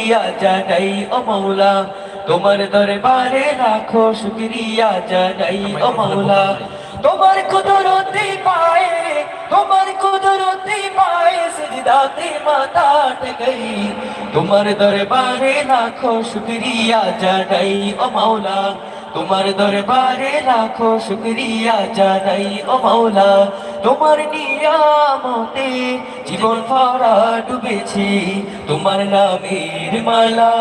শুকরিয়া জানাই ও মাওলা তোমার দরবারে লাখো শুকরিয়া জানাই ও মাওলা তোমার কুদরতে পায়ে তোমার কুদরতে পায়ে সিজদাতে মাথা টেকাই তোমার দরবারে লাখো শুকরিয়া জানাই ও মাওলা তোমার দরবারে লাখো শুকরিয়া জানাই ও মাওলা তোমার নিয়ামতে জীবন ভরা ডুবেছি তোমার নামের মালা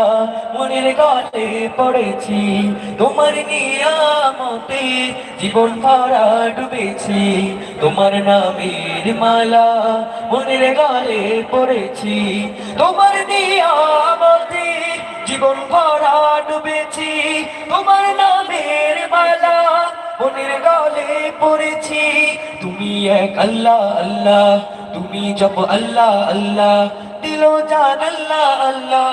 মনের গলে পড়েছি তোমার নিয়ামতে জীবন ভরা ডুবেছি তোমার নামের মালা মনের গলে পড়েছি তোমার নিয়ামতে জীবন ভরা ডুবেছি তোমার নামের মালা মনের গলে পড়েছি তুমি এক আল্লাহ আল্লাহ তুমি জপ আল্লাহ আল্লাহ দিলো জান আল্লাহ আল্লাহ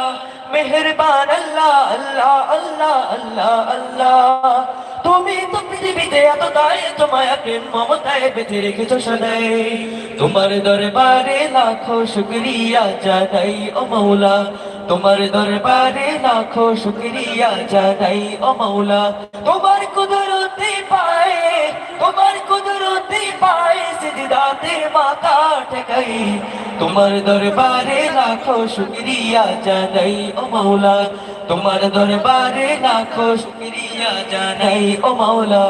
মেহেরবান আল্লাহ আল্লাহ আল্লাহ আল্লাহ আল্লাহ তুমি তো পৃথিবীতে এত দয়া তোমায় প্রেম মমতায় বেঁধে রেখেছো সদাই তোমার দরবারে লাখো শুকরিয়া জানাই ও মাওলা তোমার দরবারে লাখো শুকরিয়া জানাই ও মাওলা তোমার কুদরতে পায়ে তোমার কুদরতে পায়ে সিজদাতে মাথা ঠেকাই তোমার দরবারে লাখো শুকরিয়া জানাই ও মাওলা তোমার দরবারে লাখো শুকরিয়া জানাই ও মাওলা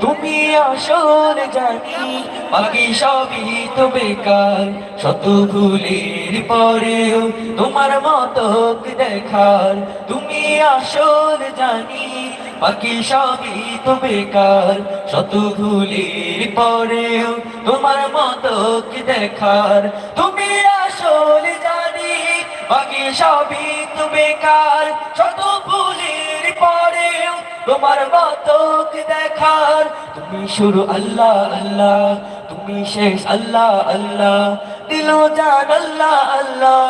তুমি আসল জানি বাকি সবই তো বেকার শত ভুলের পরেও তোমার মতো দেখার তুমি আসল জানি বাকি সবই তো বেকার শত ভুলের পরেও তোমার মতো দেখার তুমি আসল জানি বাকি সবই তো বেকার শত ভুলের পরেও তোমার মতো দেখার তুমি শুরু আল্লাহ আল্লাহ তুমি শেষ আল্লাহ আল্লাহ দিলো জান আল্লাহ আল্লাহ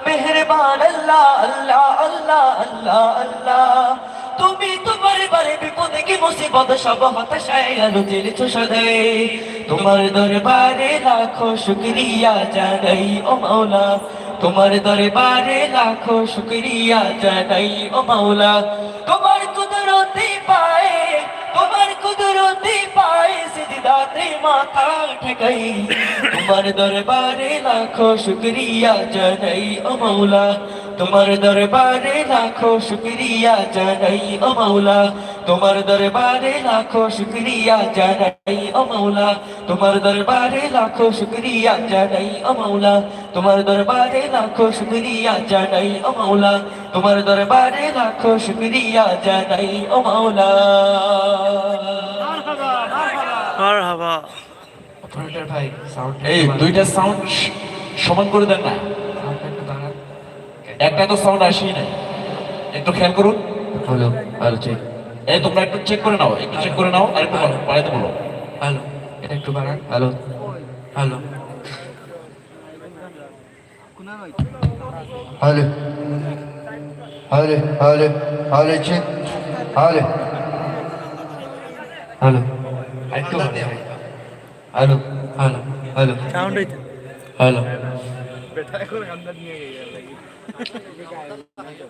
মেহেরবান আল্লাহ আল্লাহ আল্লাহ আল্লাহ আল্লাহ তুমি তোমার বারে বিপদে কি মুসিবত সব হতাশায় আলো জ্বেলেছো সদাই তোমার দরবারে লাখো শুকরিয়া জানাই ও মাওলা তোমার দরবারে লাখো শুকরিয়া জানাই ও মাওলা তোমার কুদরতে পায়ে তোমার কুদরতে পায়ে সিজদাতে মাথা ঠেকাই তোমার দরবারে লাখো শুকরিয়া জানাই ও মাওলা তোমার দরবারে লাখো শুকরিয়া জানাই ও মাওলা তোমার দরবারে লাখো শুকরিয়া জানাই ও মাওলা তোমার দরবারে লাখো শুকরিয়া জানাই ও মাওলা তোমার দরবারে লাখো শুকরিয়া জানাই ও মাওলা তোমার দরবারে লাখো শুকরিয়া জানাই ও মাওলা মারহাবা অপারেটর ভাই সাউন্ড এই দুইটা সাউন্ড সমান করে দেন না একটা তো সাউন্ড আসেই নাই একটু খেয়াল করুন হ্যালো হ্যালো চেক এই তোমরা একটু চেক করে নাও একটু চেক করে নাও আর একটু বাড়াইতে বলো হ্যালো এটা একটু বাড়ান hello hello hello hello hello hello check hello hello একটু হ্যালো হ্যালো হ্যালো সাউন্ড হইতে হ্যালো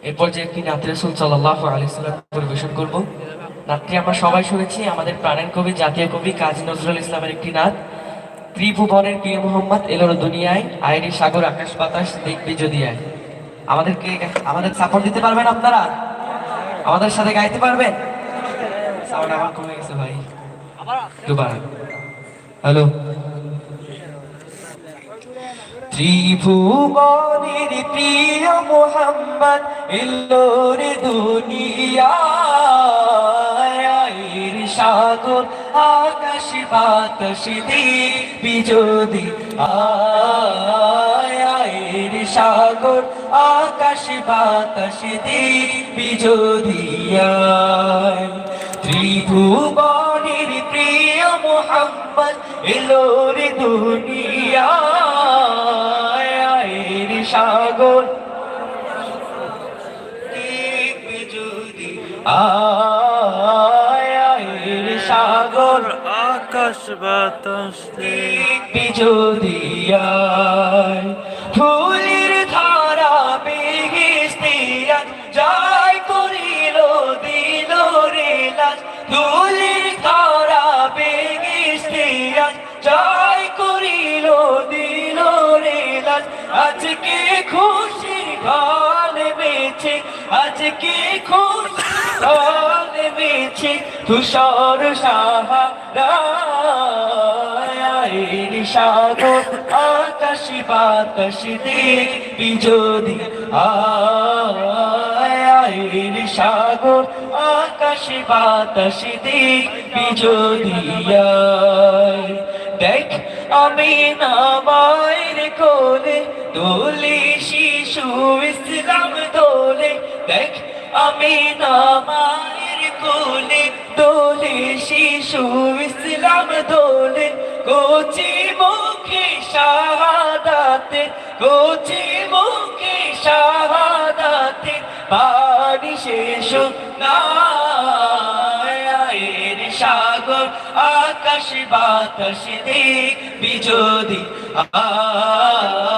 এরপর যে একটি নাত রাসূল সাল্লাল্লাহু আলাইহি সাল্লাম পরিবেশন করব নাতটি আমরা সবাই শুনেছি আমাদের প্রাণের কবি জাতীয় কবি কাজী নজরুল ইসলামের একটি নাত ত্রিভুবনের প্রিয় মোহাম্মদ এলো দুনিয়ায় আইরি সাগর আকাশ বাতাস দেখবি যদি আয় আমাদের সাপোর্ট দিতে পারবেন আপনারা আমাদের সাথে গাইতে পারবেন সাউন্ড আমার কমে গেছে ভাই দুবার হ্যালো ত্রিভুবনের প্রিয় মোহাম্মদ এলো রে দুনিয়ায় সাগর আকাশ বাতাস দেখবি যদি আয় সাগর আকাশ বাতাস দেখবি যদি ত্রিভুবনের প্রিয় মোহাম্মদ এলো রে দুনিয়ায় সাগর দেখবি যদি আয় সাগর আকাশ বাতাস দেখবি যদি ফুলের ধারা বেহেশতে আজ জয় করিল দিল রে লাজ ধুলির ধরা বেগিস্তে আজ জয় করিল দিল রে লাজ আজকে খুশির ঘর বেছে আজকে খুশির ঘর বেছে তুষার সাহারা সাগর আকাশ বাতাস দেখবি যদি আয়ের সাগর আকাশ বাতাস দেখবি যদি দেখ আমি না মায়ের কোলে দোলে শিশু ইসলাম দোলে দেখ আমি না মায়ের কোলে দোলে শিশু ইসলাম দোলে কোচি মুখে শাহাদাতে কোচি মুখে শাহাদাতে পানি শেষ নায়ের সাগর আকাশ বাতাস দেখবি যদি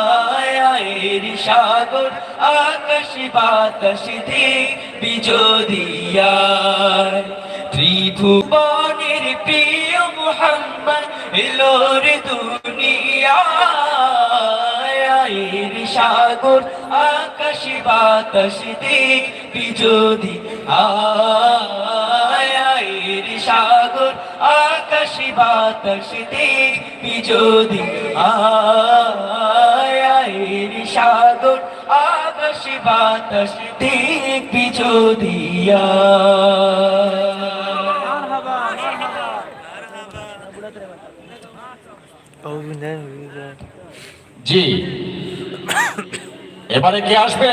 আয়ের সাগর আকাশ বাতাস দেখবি যদি ত্রিভুবনের প্রিয় মুহাম্মদ এলো রে দুনিয়ায় সাগর আকাশ বাতাস দেখবি যদি আয়ের সাগর আকাশ বাতাস দেখবি যদি আয়ের সাগর আকাশ বাতাস দেখবি যদি জি এবারে কে আসবে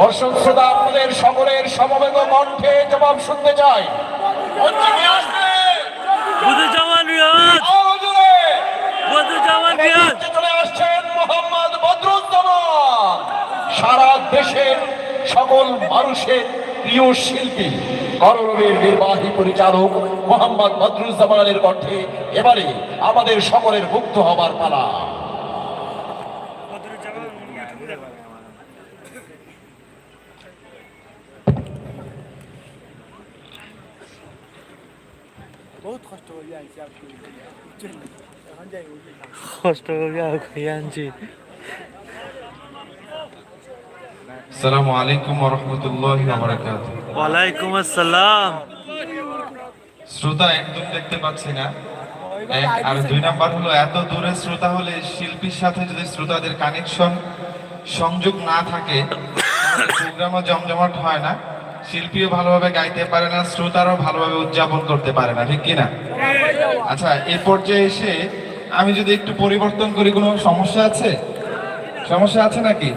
দর্শক শ্রোতা আপনাদের সকলের সমবেত কণ্ঠে জবাব শুনতে চাই বদরুজ্জামান রিয়াজ বদরুজ্জামান রিয়াজ চলে আসছেন মোহাম্মদ বদরুজ্জামান সারা দেশের সকল মানুষের প্রিয় শিল্পী করণের নির্বাহী পরিচালক মোহাম্মদ বদরুজ্জামানের কণ্ঠে এবারে আমাদের সকলের মুগ্ধ হবার পালা। কষ্ট করে আনছি আসসালামু আলাইকুম ওয়া রাহমাতুল্লাহি ওয়া বারাকাতুহু। ওয়ালাইকুম আসসালাম। শ্রোতা একদম দেখতে পাচ্ছি না, এক আর দুই নাম্বার হলো এত দূরে শ্রোতা হলে শিল্পীর সাথে যদি শ্রোতাদের কানেকশন সংযোগ না থাকে প্রোগ্রামও জমজমাট হয় না, শিল্পীও ভালোভাবে গাইতে পারে না, শ্রোতারাও ভালোভাবে উদযাপন করতে পারে না, ঠিক কিনা? আচ্ছা, এই পর্যায়ে এসে আমি যদি একটু পরিবর্তন করি, কোনো সমস্যা আছে? সমস্যা আছে নাকি?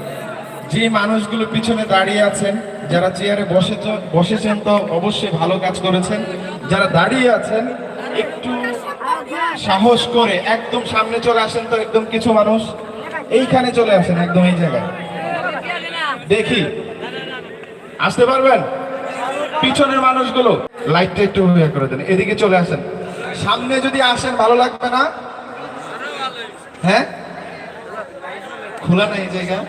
যে মানুষগুলো পিছনে দাঁড়িয়ে আছেন, যারা চেয়ারে বসেছেন তো অবশ্যই ভালো কাজ করেছেন, যারা দাঁড়িয়ে আছেন একটু সাহস করে একদম সামনে চলে আসেন তো, একদম কিছু মানুষ এইখানে চলে আসেন, একদম এই জায়গায় দেখি আসতে পারবেন? পিছনের মানুষগুলো লাইটটা একটু করে দেন, এদিকে চলে আসেন। সামনে যদি আসেন ভালো লাগবে না? হ্যাঁ, খোলা না এই জায়গা,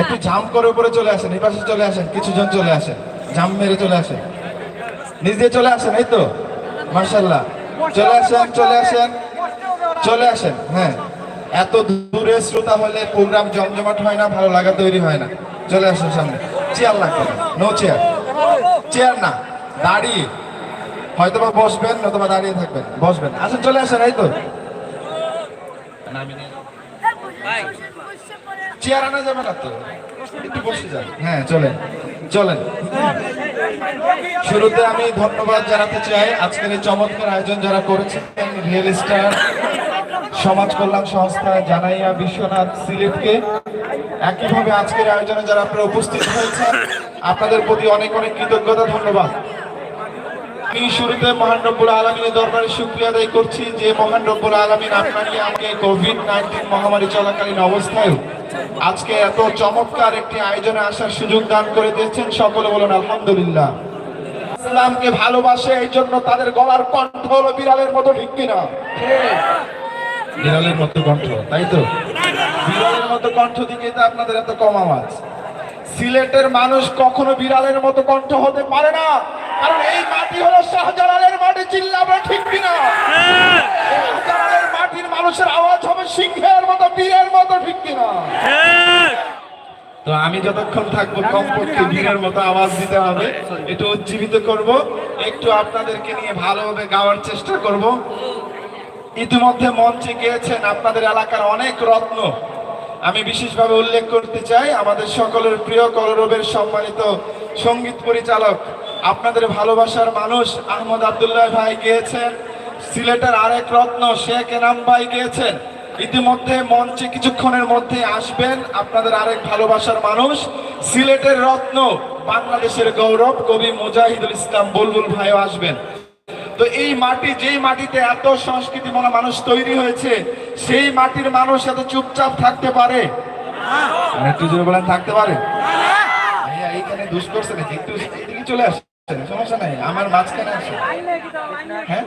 একটু জাম করে উপরে চলে আসেন, এই পাশে চলে আসেন, কিছুজন চলে আসেন, জাম মেরে চলে আসেন, নিজ দিয়ে চলে আসেন, এই তো মাশাআল্লাহ, চলে আসেন চলে আসেন চলে আসেন। হ্যাঁ, এত দূরে শ্রোতা হলে প্রোগ্রাম জমজমাট হয় না, ভালো লাগা তৈরি হয় না। চলে আসেন সামনে, চেয়ার লাগবে না, নো চেয়ার, চেয়ার না, দাঁড়িয়ে হয়তোবা বসবেন, নতুবা দাঁড়িয়ে থাকবেন, বসবেন, আসেন চলে আসেন, এই তো চেয়ার আনা যাবে না তো, একটু বসে যান। হ্যাঁ চলেন চলেন। শুরুতে আমি ধন্যবাদ জানাতে চাই আজকের এই চমৎকার আয়োজন যারা করেছেন, রিয়েল স্টার সমাজ কল্যাণ সংস্থা, জানাইয়া বিশ্বনাথ সিলেটকে, একইভাবে আজকের আয়োজনে যারা আপনারা উপস্থিত হয়েছেন আপনাদের প্রতি অনেক অনেক কৃতজ্ঞতা, ধন্যবাদ। আমি শুরুতে মহান রব্বুল আলামিনের দরবারে শুকরিয়া আদায় করছি যে মহান রব্বুল আলামিন আপনাকে আমাকে কোভিড-19 মহামারী চলাকালীন অবস্থায় আজকে এত চমৎকার একটি আয়োজনে আসার সুযোগ দান করে দিয়েছেন। সকলে বলুন আলহামদুলিল্লাহ। ইসলামকে ভালোবাসে, এই জন্য তাদের গলার কণ্ঠ হলো বিড়ালের মতো, ঠিক কিনা? বিড়ালের মতো কণ্ঠ, তাই তো? বিড়ালের মতো কণ্ঠ দিকে তো আপনাদের এত কম আওয়াজ। সিলেটের মানুষ কখনো বিড়ালের মতো কণ্ঠ হতে পারে না, কারণ এই মাটি হলো শাহজালালের মাটি। চিল্লাবে ঠিক কিনা? শাহজালালের মাটির মানুষের আওয়াজ হবে সিংহের মতো, বীরের মতো, ঠিক কিনা? তো আমি যতক্ষণ থাকবো কমপক্ষে বীরের মতো আওয়াজ দিতে হবে, একটু উজ্জীবিত করব, একটু আপনাদেরকে নিয়ে ভালোভাবে গাওয়ার চেষ্টা করব। ইতিমধ্যে মঞ্চে গিয়েছেন আপনাদের এলাকার অনেক রত্ন। আমি বিশেষভাবে উল্লেখ করতে চাই আমাদের সকলের প্রিয় কলরবের সম্মানিত সঙ্গীত পরিচালক, আপনাদের ভালোবাসার মানুষ আহমদ আব্দুল্লাহ ভাই গিয়েছেন। সিলেটের আরেক রত্ন শেখ এনাম ভাই গিয়েছেন। ইতিমধ্যে মঞ্চে কিছুক্ষণের মধ্যে আসবেন আপনাদের আরেক ভালোবাসার মানুষ, সিলেটের রত্ন, বাংলাদেশের গৌরব কবি মুজাহিদুল ইসলাম বুলবুল ভাইও আসবেন। তো এই মাটি, যেই মাটিতে এত সংস্কৃতি মনা মানুষ তৈরি হয়েছে, সেই মাটির মানুষ এত চুপচাপ থাকতে পারে? একটু জোরে বলেন, থাকতে পারে? ভাইয়া এইখানে দুষ করছে নাকি? একটু এদিকে চলে আসেন, সমস্যা নাই, আমার মাঝখানে আসে। হ্যাঁ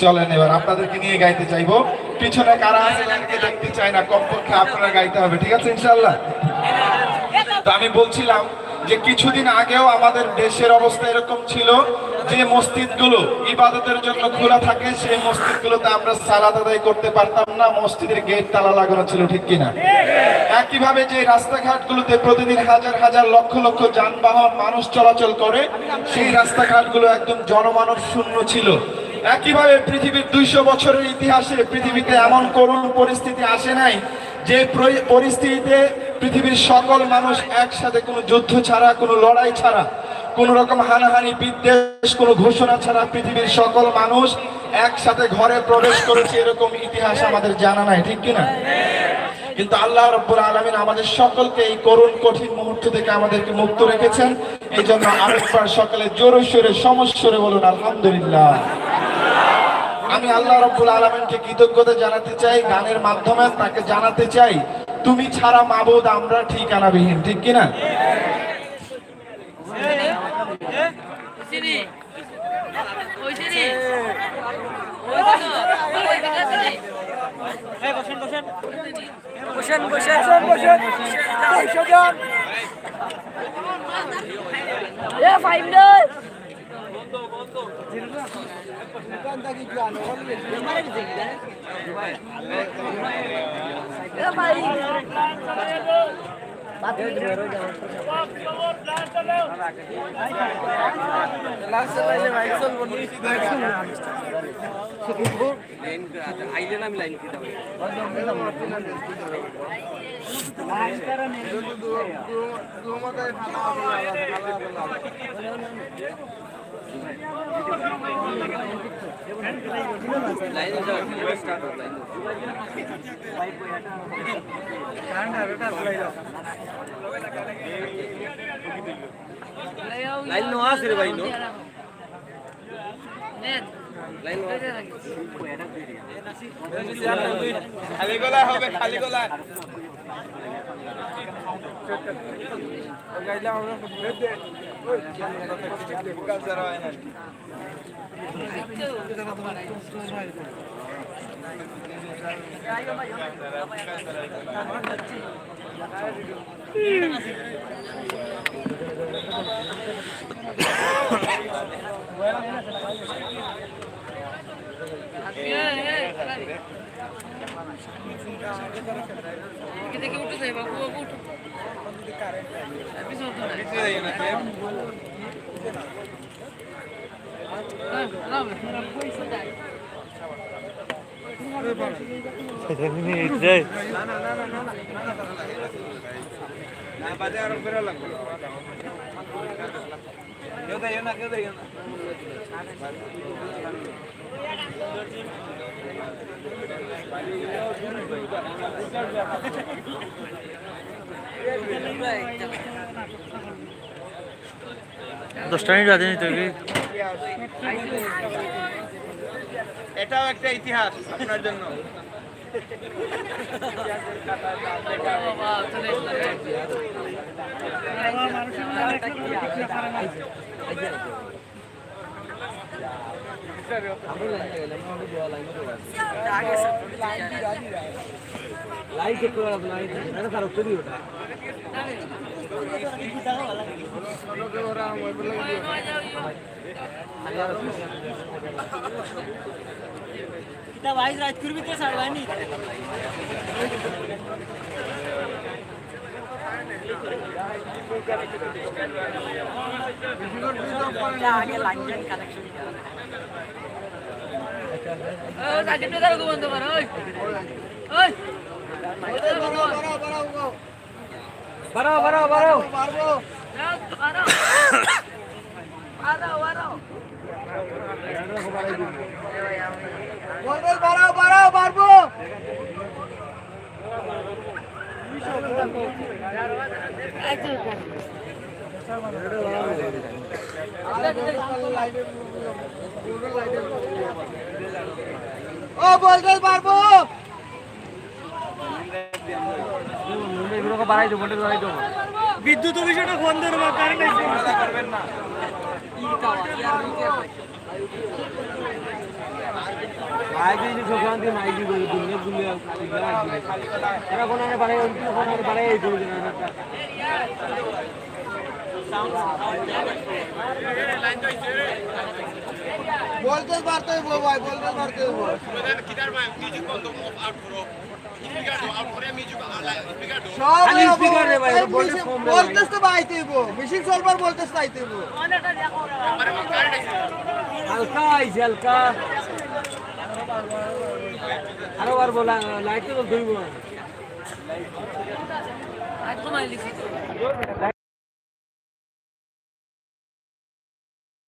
চলেন, এবার আপনাদেরকে নিয়ে গাইতে চাইবো। পিছনে কারা আছে লাইনকে দেখতে চাই না, কমপক্ষে আপনারা গাইতে হবে, ঠিক আছে ইনশাআল্লাহ? তো আমি বলছিলাম যে কিছুদিন আগেও আমাদের দেশের অবস্থা এরকম ছিল যে মসজিদগুলো ইবাদতের জন্য খোলা থাকে, সেই মসজিদগুলোতে আমরা সালাত আদায় করতে পারতাম না, মসজিদের গেট তালা লাগানো ছিল, ঠিক কিনা? একইভাবে যে রাস্তাঘাটগুলোতে প্রতিদিন হাজার হাজার লক্ষ লক্ষ যানবাহন মানুষ চলাচল করে, সেই রাস্তাঘাটগুলো একদম জনমানব শূন্য ছিল। একইভাবে পৃথিবীর 200 বছরের ইতিহাসে পৃথিবীতে এমন করুণ পরিস্থিতি আসে নাই যে পরিস্থিতিতে পৃথিবীর সকল মানুষ একসাথে কোনো যুদ্ধ ছাড়া, কোনো লড়াই ছাড়া, কোনো রকম হানাহানি বিদ্বেষ, কোনো ঘোষণা ছাড়া পৃথিবীর সকল মানুষ একসাথে ঘরে প্রবেশ করেছে, এরকম ইতিহাস আমাদের জানা নাই, ঠিক কিনা? কিন্তু আল্লাহ রাব্বুল আলামিন আমাদের সকলকে এই করুণ কঠিন মুহূর্ত থেকে আমাদেরকে মুক্ত রেখেছেন। এই জন্য আরেকবার সকালে জোরে সোরে সমস্বরে বলুন আলহামদুলিল্লাহ। আমি আল্লাহ রাব্বুল আলামিনকে কৃতজ্ঞতা জানাতে চাই, গানের মাধ্যমে তাকে জানাতে চাই তুমি ছাড়া মাবুদ আমরা ঠিকানাবিহীন, ঠিক কিনা? লাইন নো আছে রে ভাই নো লাইন খালি গলা হবে, খালি গলা গাইলাম আমরা কাজ করা হয় না। দেখে উঠে যাই বাবু, বাবু দশটা মিনিট বাদে নিতে হবে। এটাও একটা ইতিহাস আপনার জন্য। আগে সাকিবটা তার বন্ধ কর ওই ওই বাড়াও বাড়াও বাড়াও বারো বাড়াও বাড়াও পারবো ও বলতে পারবো বিদ্যুৎ অফিসটা ফোন ধরবো পারবেন না বলতে পারতে ভাই বলতে পারতে বলতেস তো পাইতে মেশিন সলভার বলতেস পাইতে হালকা আইছে হালকা আরো বার বলা লাইট তো ধরবো আজ কমাই লিখি